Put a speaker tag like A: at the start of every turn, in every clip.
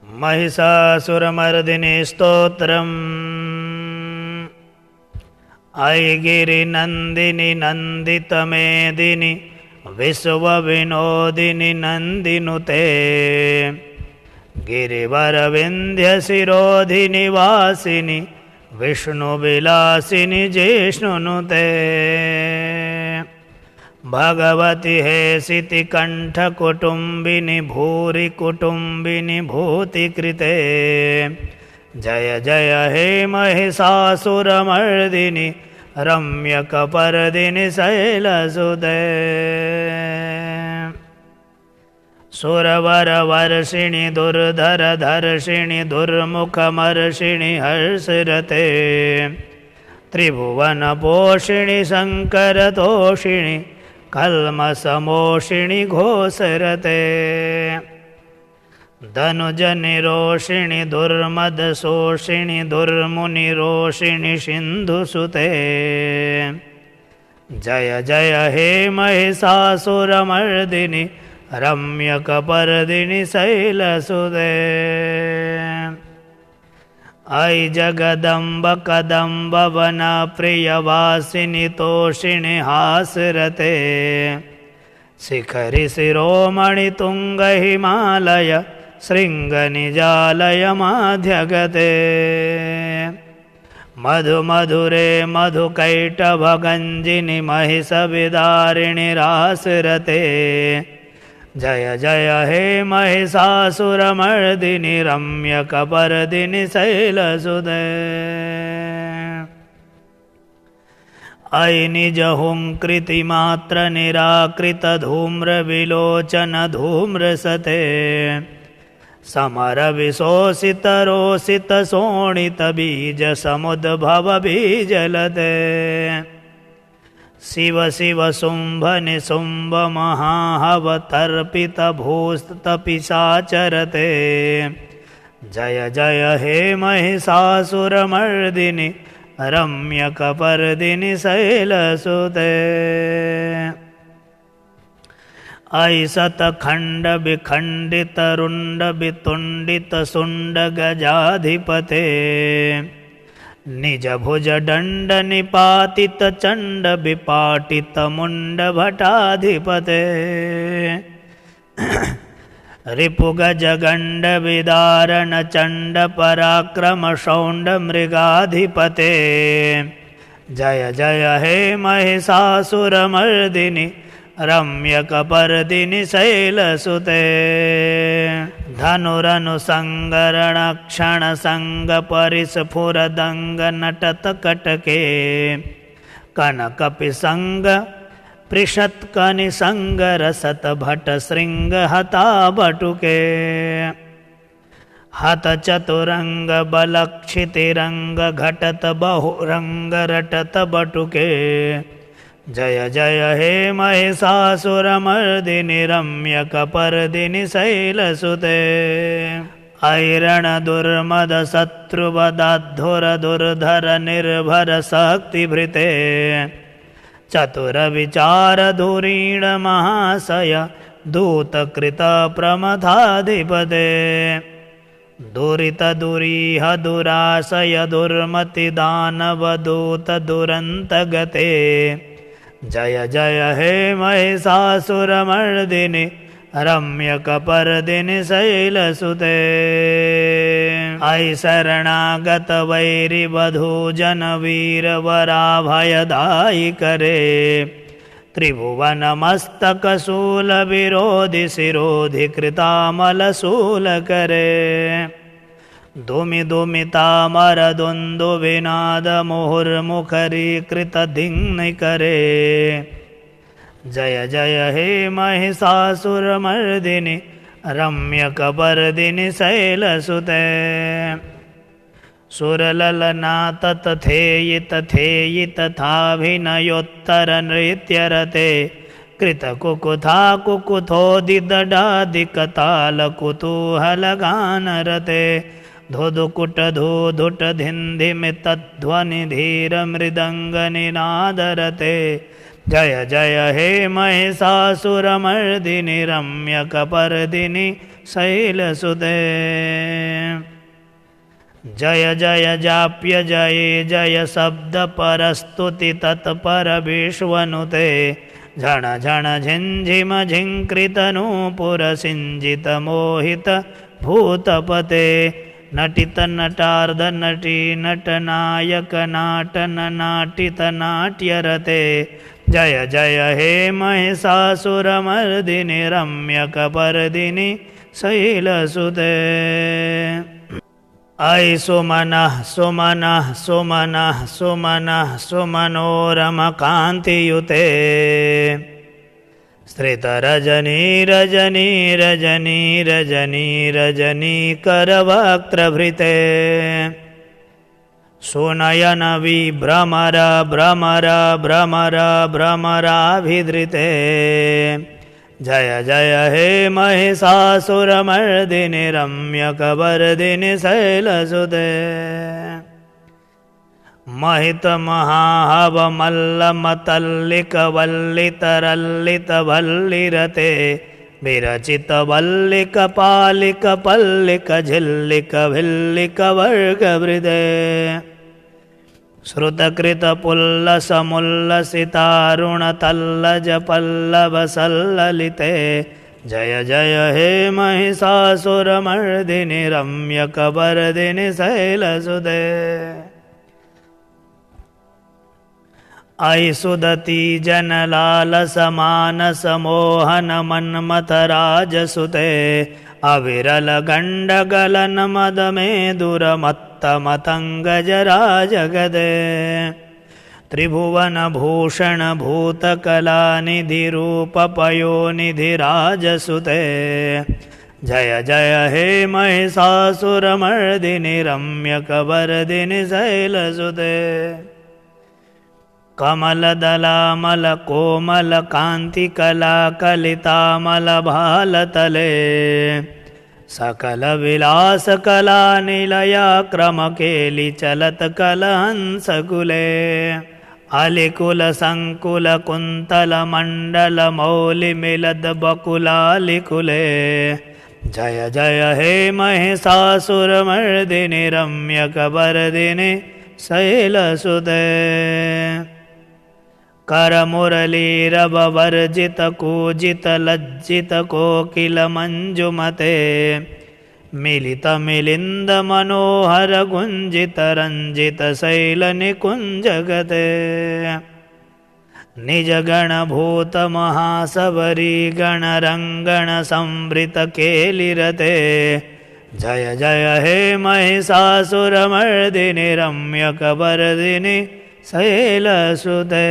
A: महिषासुरमर्दिनी स्तोत्रम्। ऐगिरिनन्दिनि नन्दितमेदिनि विश्वविनोदिनि नन्दिनुते गिरिवरविन्ध्यशिरोधिनि वासिनि विष्णुविलासिनि जिष्णुनुते भगवति हेसिति कण्ठकुटुम्बिनि भूरि कुटुम्बिनि भूतिकृते जय जय हे महिषासुरमर्दिनि रम्यकपर्दिनि शैलसुते सुरवरवर्षिणि दुर्धरधर्षिणि दुर्मुखमर्षिणि हर्षरते त्रिभुवनपोषिणि शङ्करतोषिणि कल्मषमोषिणि घोषरते धनुजनिरोषिणि दुर्मदशोषिणि दुर्मुनिरोषिणि सिन्धुसुते जय जय हे महिषासुरमर्दिनि रम्यकपर्दिनि शैलसुते ऐ जगदम्ब कदम्ब वनप्रियवासिनि तोषिणि हासरते शिखरि शिरोमणि तुङ्ग हिमालय शृङ्गनिजालय माध्यगते मधुमधुरे मधुकैटभगञ्जिनि महिषविदारिणि रासरते जय जय हे महिषासुरमर्दिनि रम्यकपर्दिनि शैलसुते ऐ निजहुङ्कृतिमात्र निराकृत धूम्रविलोचन धूम्रसते समरविशोषित रोषित शोणित बीज समुद्भव बीजलते शिव शिव शुम्भ निशुम्भ महाहवतर्पित भूस्तपिशाचरते जय जय हे महिषासुरमर्दिनि रम्यकपर्दिनि शैलसुते ऐ शतखण्ड विखण्डित रुण्ड वितुण्डित शुण्ड गजाधिपते निजभुज दण्ड निपातित चण्ड विपाटित मुण्ड भटाधिपते रिपुगज गण्ड विदारण चण्ड पराक्रम शौण्ड मृगाधिपते जय जय हे महिषासुरमर्दिनि रम्यकपर्दिनि शैलसुते धनुरनुसङ्गरणक्षणसङ्ग परिस्फुरदङ्ग नटतकटके कनकपिसङ्ग पृषत्कनिसङ्ग रसतभटशृङ्ग हताबटुके हतचतुरङ्ग बलक्षितिरङ्ग घटत बहुरङ्ग रटत बटुके जय जय हे महिषासुरमर्दिनि रम्यकपर्दिनि शैलसुते ऐरण दुर्मद शत्रुवदाद्धुर दुर्धर निर्भर शक्तिभृते चतुर विचार धुरीण महाशय दूतकृत प्रमथाधिपते दुरित दुरीह दुराशय दुर्मति दानव दूत दुरन्तगते जय जय हे महिषासुरमर्दिनि रम्यकपर्दिनि शैलसुते ऐ शरणागत वैरिवधूजन वीरवराभयदायि करे त्रिभुवनमस्तकशूलविरोधि शिरोधि कृतामलशूल करे दुमि दुमितामरदुन्दुभिनाद मुहुर्मुखरीकृतधिङ्नि करे जय जय हे महिषासुरमर्दिनि रम्यकपर्दिनि शैलसुते सुरललना तथेयि तथेयि तथाभिनयोत्तरनृत्यरते कृतकुकुथा कुकुथोदिदडादिकतालकुतूहलगानरते धुधुकुट धूधुट धिन्धिमितध्वनिधीरमृदङ्गनिनादरते जय जय हे महिषासुरमर्दिनि रम्यकपर्दिनि शैलसुते। जय जय जाप्य जये जय शब्द परस्तुति तत्पर विश्वनुते। झण झण झिंझिम झिंकृत नूपुर सिंजित मोहित भूतपते। नटित नटार्ध नटी नटनायक नाटन नाटित नाट्यरते। जय जय हे महिषासुरमर्दिनि रम्यकपर्दिनि शैलसुते। अयि सुमनः सुमनः सुमनः सुमनः सुमनोरमकान्तियुते। स्त्रितरजनी रजनी रजनी रजनी रजनी करवक्त्रभृते। सुनयन विभ्रमर भ्रमर भ्रमर भ्रमराभिधृते। जय जय हे महिषासुरमर्दिनि रम्यकपर्दिनि शैलसुते। महित महाहवमल्लमतल्लिकवल्लितरल्लितवल्लिरते। विरचित वल्लिक पालिक पल्लिक झिल्लिक भिल्लिक वर्गवृदे। श्रुतकृत पुल्लसमुल्लसितारुणतल्लज पल्लवसल्ललिते। जय जय हे महिषासुरमर्दिनि रम्यकपर्दिनि शैलसुते। अयि सुदती जनलालसमानसमोहन मन्मथराजसुते। अविरल गण्डगलन मदमेदुरमत्तमतङ्गजराजगदे। त्रिभुवनभूषण भूतकलानिधिरूपपयोनिधिराजसुते। जय जय हे महिषासुरमर्दिनि रम्यकपर्दिनि शैलसुते। कमलदलामलकोमलकान्तिकलाकलितामलभालतले। सकलविलासकलानिलया क्रमकेलिचलत्कलहंसकुले। अलिकुलसङ्कुलकुन्तलमण्डलमौलिमिलद्बकुलालिकुले। जय जय हे महिषासुरमर्दिनि रम्यकपर्दिनि शैलसुते। करमुरलीरववर्जित कूजित लज्जित कोकिल मंजुमते। मिलित मिलिंद मनोहर गुंजित रंजित शैल निकुंजगते। निज गण भूत महासवरी गण रंगण संवृत केलिरते। जय जय हे महिषासुरमर्दिनि रम्यकपर्दिनि शैलसुते।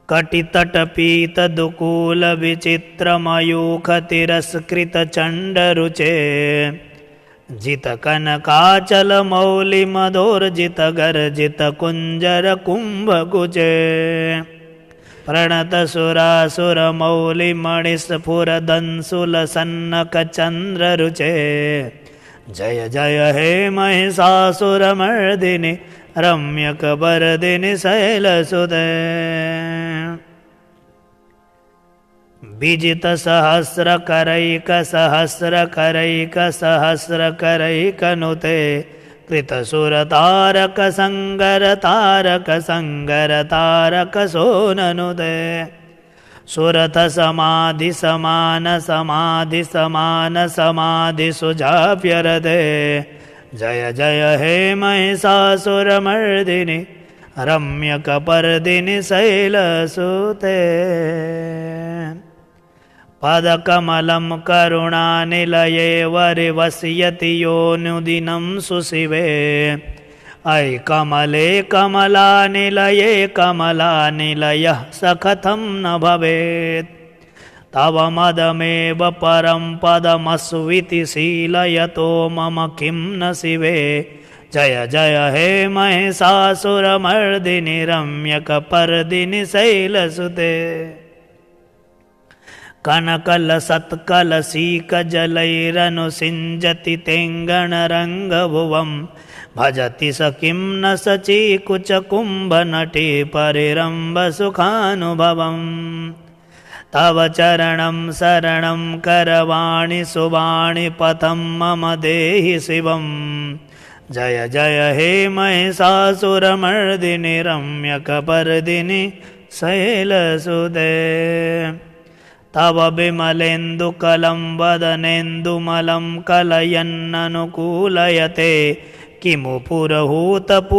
A: कटितटपीतदुकूलविचित्रमयूखतिरस्कृतचण्डरुचे। जितकनकाचलमौलिमदोर्जितगर्जितकुञ्जरकुम्भकुचे। प्रणतसुरासुरमौलिमणिस्फुरदंसुलसन्नकचन्द्ररुचे। जय जय हे महिषासुरमर्दिनि रम्यकपर्दिनि शैलसुते। विजितसहस्रकरैकसहस्रकरैकसहस्रकरैकनुते। कृतसुरतारकसङ्गरतारकसङ्गरतारकसोननुते। सुरथसमाधिसमानसमाधिसमानसमाधिसुजाप्यरते। जय जय हे महिषासुरमर्दिनि रम्यकपर्दिनि शैलसुते। पदकमलं करुणानिलये वरिवस्यति योऽनुदिनं सुशिवे। अयि कमले कमलानिलये कमलानिलयः स कथं न भवेत्। तव मदमेव परं पदमस्विति शीलयतो मम किं न शिवे। जय जय हे महिषासुरमर्दिनि रम्यकपर्दिनि शैलसुते। कनकलसत्कलशीकजलैरनुसिञ्जति तेङ्गणरङ्गभुवं। भजति स किं न सचीकुचकुम्भनटी परिरम्भसुखानुभवम्। तव चरणं शरणं करवाणि सुवाणि पथं मम देहि शिवम् जय जय हे महिषासुरमर्दिनि रम्यकपर्दिनि शैलसुते तव विमलेन्दुकलं वदनेन्दुमलं कलयन्ननुकूलयते किमु पुरहूतपुरीन्दुमुखी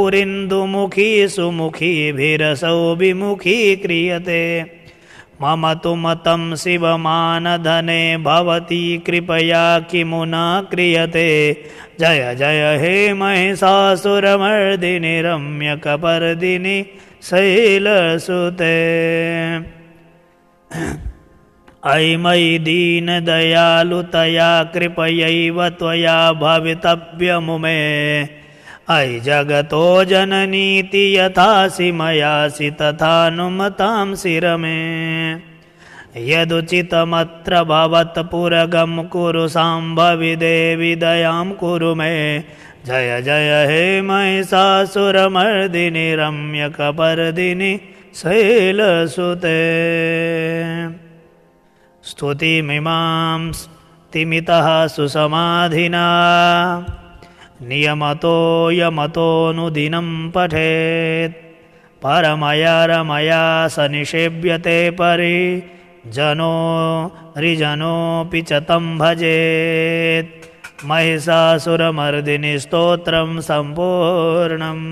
A: सुमुखीभिरसौ विमुखी क्रियते मम तु मतं शिवमानधने भवती कृपया किमु न क्रियते जय जय हे महिषासुरमर्दिनि रम्यकपर्दिनि शैलसुते अयि मयि दीनदयालुतया कृपयैव त्वया भवितव्यमुमे अयि जगतो जननीति यथासि मयासि तथानुमतां शिरमे यदुचितमत्र भवत्पुरगं कुरु शाम्भवि देवि दयां कुरु मे जय जय हे महिषासुरमर्दिनि रम्यकपर्दिनि शैलसुते स्तुतिमिमां तिमितः सुसमाधिना नियमतो यमतोऽनुदिनं पठेत् परमया रमया स निषेव्यते परिजनो रिजनोऽपि च तं भजेत् महिषासुरमर्दिनि स्तोत्रं सम्पूर्णम्।